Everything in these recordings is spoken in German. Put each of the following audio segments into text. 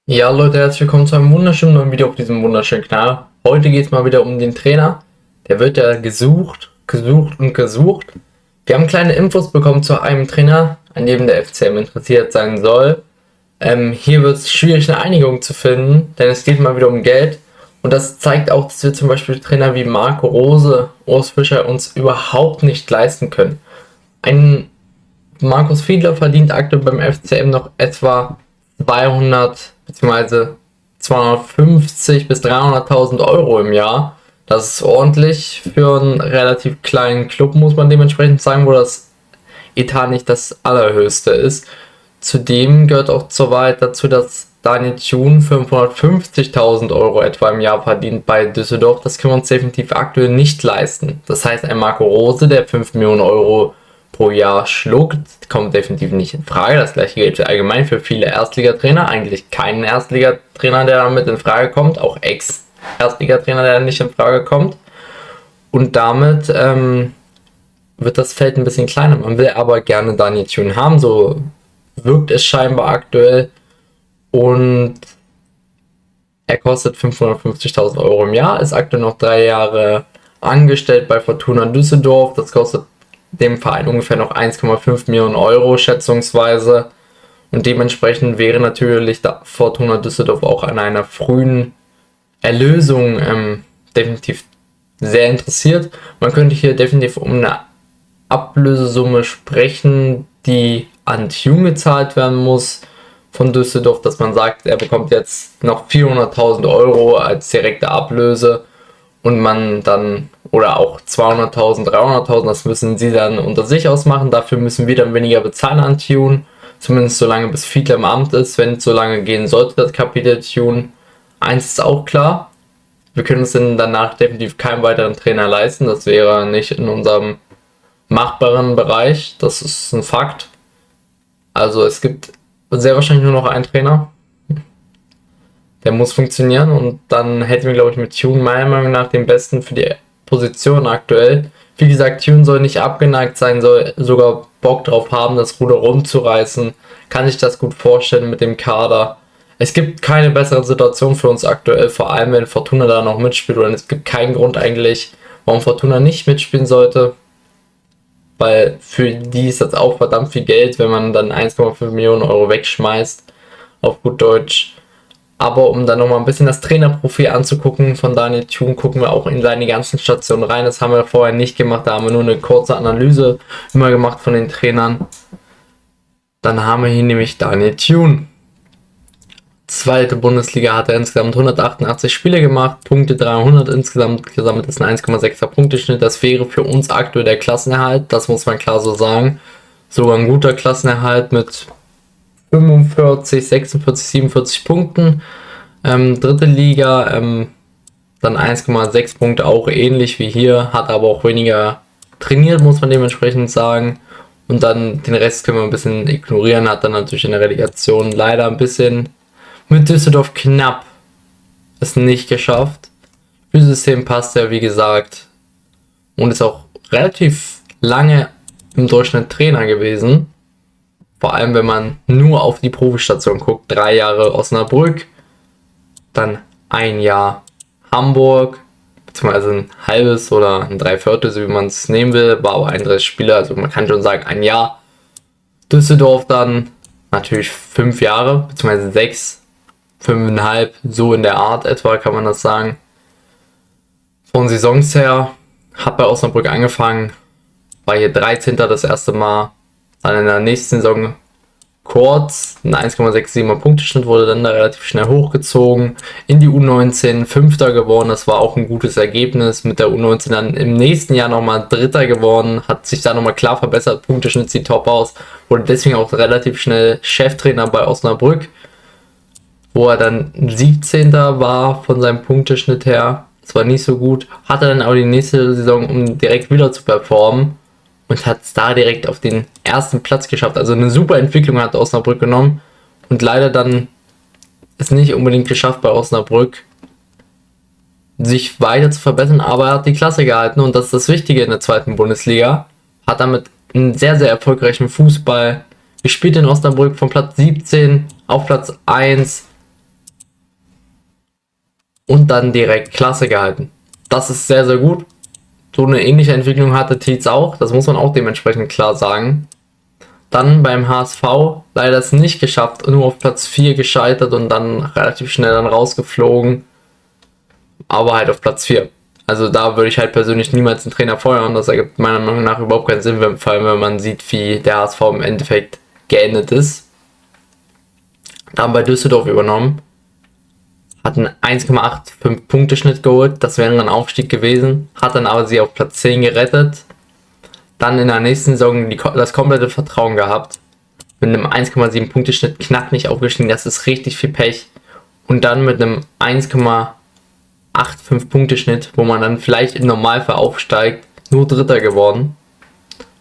Ja, Leute, herzlich willkommen zu einem wunderschönen neuen Video auf diesem wunderschönen Kanal. Heute geht es mal wieder um den Trainer. Der wird ja gesucht. Wir haben kleine Infos bekommen zu einem Trainer, an dem der FCM interessiert sein soll. Hier wird es schwierig, eine Einigung zu finden, denn es geht mal wieder um Geld. Und das zeigt auch, dass wir zum Beispiel Trainer wie Marco Rose, Urs Fischer uns überhaupt nicht leisten können. Ein Markus Fiedler verdient aktuell beim FCM noch etwa 200 bzw. 250 bis 300.000 Euro im Jahr. Das ist ordentlich für einen relativ kleinen Club, muss man dementsprechend sagen, wo das Etat nicht das allerhöchste ist. Zudem gehört auch so weit dazu, dass Daniel Thune 550.000 Euro etwa im Jahr verdient bei Düsseldorf. Das können wir uns definitiv aktuell nicht leisten. Das heißt, ein Marco Rose, der 5 Millionen Euro pro Jahr schluckt, kommt definitiv nicht in Frage. Das gleiche gilt allgemein für viele Erstligatrainer. Eigentlich keinen Erstligatrainer, der damit in Frage kommt. Auch Ex-Erstligatrainer, der nicht in Frage kommt. Und damit wird das Feld ein bisschen kleiner. Man will aber gerne Daniel Thune haben. So wirkt es scheinbar aktuell. Und er kostet 550.000 Euro im Jahr. Ist aktuell noch 3 Jahre angestellt bei Fortuna Düsseldorf. Das kostet dem Verein ungefähr noch 1,5 Millionen Euro schätzungsweise, und dementsprechend wäre natürlich Fortuna Düsseldorf auch an einer frühen Erlösung definitiv sehr interessiert. Man könnte hier definitiv um eine Ablösesumme sprechen, die an Thune gezahlt werden muss von Düsseldorf, dass man sagt, er bekommt jetzt noch 400.000 Euro als direkte Ablöse und man dann, oder auch 200.000, 300.000, das müssen sie dann unter sich ausmachen. Dafür müssen wir dann weniger bezahlen an Thune, zumindest solange bis Fiedler im Amt ist. Wenn es so lange gehen sollte, das Kapitel Thune. Eins ist auch klar, wir können uns dann danach definitiv keinen weiteren Trainer leisten. Das wäre nicht in unserem machbaren Bereich, das ist ein Fakt. Also es gibt sehr wahrscheinlich nur noch einen Trainer. Der muss funktionieren, und dann hätten wir, glaube ich, mit Thune meiner Meinung nach den besten für die Position aktuell. Wie gesagt, Thune soll nicht abgeneigt sein, soll sogar Bock drauf haben, das Ruder rumzureißen. Kann sich das gut vorstellen mit dem Kader. Es gibt keine bessere Situation für uns aktuell, vor allem wenn Fortuna da noch mitspielt. Und es gibt keinen Grund eigentlich, warum Fortuna nicht mitspielen sollte. Weil für die ist das auch verdammt viel Geld, wenn man dann 1,5 Millionen Euro wegschmeißt, auf gut Deutsch. Aber um dann nochmal ein bisschen das Trainerprofil anzugucken von Daniel Thune, gucken wir auch in seine ganzen Stationen rein. Das haben wir vorher nicht gemacht, da haben wir nur eine kurze Analyse immer gemacht von den Trainern. Dann haben wir hier nämlich Daniel Thune. Zweite Bundesliga hat er insgesamt 188 Spiele gemacht, Punkte 300 insgesamt, gesammelt ist ein 1,6er Punkteschnitt. Das wäre für uns aktuell der Klassenerhalt, das muss man klar so sagen. Sogar ein guter Klassenerhalt mit 45, 46, 47 Punkten. Dritte Liga, dann 1,6 Punkte, auch ähnlich wie hier, hat aber auch weniger trainiert, muss man dementsprechend sagen. Und dann den Rest können wir ein bisschen ignorieren, hat dann natürlich in der Relegation leider ein bisschen mit Düsseldorf knapp es nicht geschafft. Spielsystem passt ja, wie gesagt, und ist auch relativ lange im Durchschnitt Trainer gewesen. Vor allem, wenn man nur auf die Profistation guckt. 3 Jahre Osnabrück, dann 1 Jahr Hamburg, beziehungsweise ein halbes oder ein Dreiviertel, so wie man es nehmen will, war aber 31 Spiele, also man kann schon sagen 1 Jahr. Düsseldorf dann natürlich 5 Jahre, beziehungsweise 6, 5,5, so in der Art etwa kann man das sagen. Von Saisons her, hat bei Osnabrück angefangen, war hier 13. das erste Mal. Dann in der nächsten Saison kurz ein 1,67er Punkteschnitt, wurde dann da relativ schnell hochgezogen. In die U19 Fünfter geworden, das war auch ein gutes Ergebnis. Mit der U19 dann im nächsten Jahr nochmal Dritter geworden, hat sich da nochmal klar verbessert. Punkteschnitt sieht top aus, wurde deswegen auch relativ schnell Cheftrainer bei Osnabrück, wo er dann 17. war von seinem Punkteschnitt her. Das war nicht so gut. Hatte dann aber die nächste Saison, um direkt wieder zu performen, und hat es da direkt auf den ersten Platz geschafft. Also eine super Entwicklung hat Osnabrück genommen und leider dann es nicht unbedingt geschafft bei Osnabrück, sich weiter zu verbessern, aber er hat die Klasse gehalten, und das ist das Wichtige in der zweiten Bundesliga. Hat damit einen sehr, sehr erfolgreichen Fußball gespielt in Osnabrück, von Platz 17 auf Platz 1 und dann direkt Klasse gehalten. Das ist sehr, sehr gut. So eine ähnliche Entwicklung hatte Tietz auch, das muss man auch dementsprechend klar sagen. Dann beim HSV leider es nicht geschafft, nur auf Platz 4 gescheitert und dann relativ schnell dann rausgeflogen, aber halt auf Platz 4. Also da würde ich halt persönlich niemals einen Trainer feuern, das ergibt meiner Meinung nach überhaupt keinen Sinn, vor allem wenn man sieht, wie der HSV im Endeffekt geendet ist. Dann bei Düsseldorf übernommen, hat einen 1,85 Punkteschnitt geholt, das wäre ein Aufstieg gewesen, hat dann aber sie auf Platz 10 gerettet. Dann in der nächsten Saison das komplette Vertrauen gehabt, mit einem 1,7 Punkteschnitt knapp nicht aufgestiegen, das ist richtig viel Pech. Und dann mit einem 1,85 Punkteschnitt, wo man dann vielleicht im Normalfall aufsteigt, nur Dritter geworden,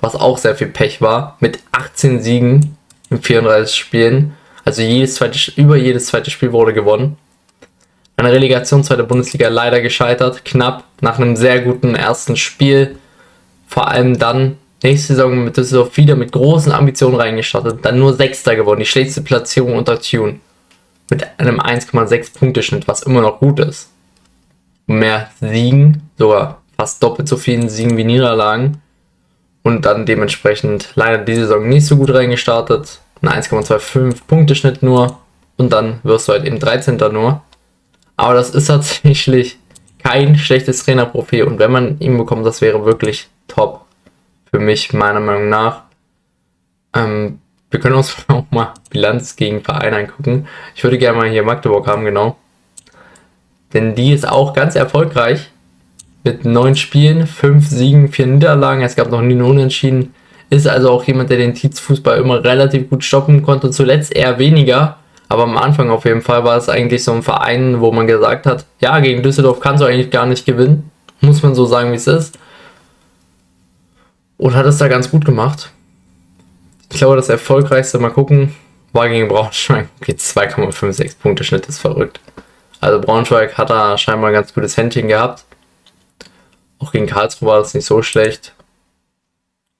was auch sehr viel Pech war, mit 18 Siegen in 34 Spielen, also über jedes zweite Spiel wurde gewonnen. Eine Relegation zweiter Bundesliga leider gescheitert, knapp, nach einem sehr guten ersten Spiel, vor allem dann nächste Saison mit Düsseldorf wieder mit großen Ambitionen reingestartet, dann nur Sechster geworden, die schlechteste Platzierung unter Tune, mit einem 1,6 Punkteschnitt, was immer noch gut ist. Mehr Siegen, sogar fast doppelt so vielen Siegen wie Niederlagen und dann dementsprechend leider die Saison nicht so gut reingestartet, ein 1,25 Punkteschnitt nur und dann wirst du halt eben 13. nur. Aber das ist tatsächlich kein schlechtes Trainerprofil und wenn man ihn bekommt, das wäre wirklich top für mich, meiner Meinung nach. Wir können uns auch mal Bilanz gegen Vereine angucken. Ich würde gerne mal hier Magdeburg haben, genau. Denn die ist auch ganz erfolgreich. Mit 9 Spielen, 5 Siegen, 4 Niederlagen. Es gab noch nie einen Unentschieden. Ist also auch jemand, der den Tietz-Fußball immer relativ gut stoppen konnte. Zuletzt eher weniger. Aber am Anfang auf jeden Fall war es eigentlich so ein Verein, wo man gesagt hat, ja, gegen Düsseldorf kannst du eigentlich gar nicht gewinnen. Muss man so sagen, wie es ist. Und hat es da ganz gut gemacht. Ich glaube, das erfolgreichste, mal gucken, war gegen Braunschweig. Okay, 2,56 Punkte Schnitt ist verrückt. Also Braunschweig hat da scheinbar ein ganz gutes Händchen gehabt. Auch gegen Karlsruhe war das nicht so schlecht.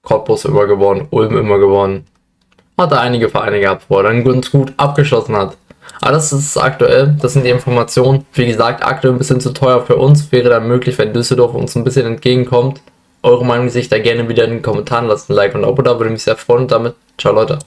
Cottbus immer gewonnen, Ulm immer gewonnen. Hat da einige Vereine gehabt, wo er dann ganz gut abgeschlossen hat. Aber das ist aktuell, das sind die Informationen. Wie gesagt, aktuell ein bisschen zu teuer für uns. Wäre dann möglich, wenn Düsseldorf uns ein bisschen entgegenkommt. Eure Meinung sich da gerne wieder in den Kommentaren. Lasst ein Like und ein Abo da, würde mich sehr freuen. Und damit, ciao Leute.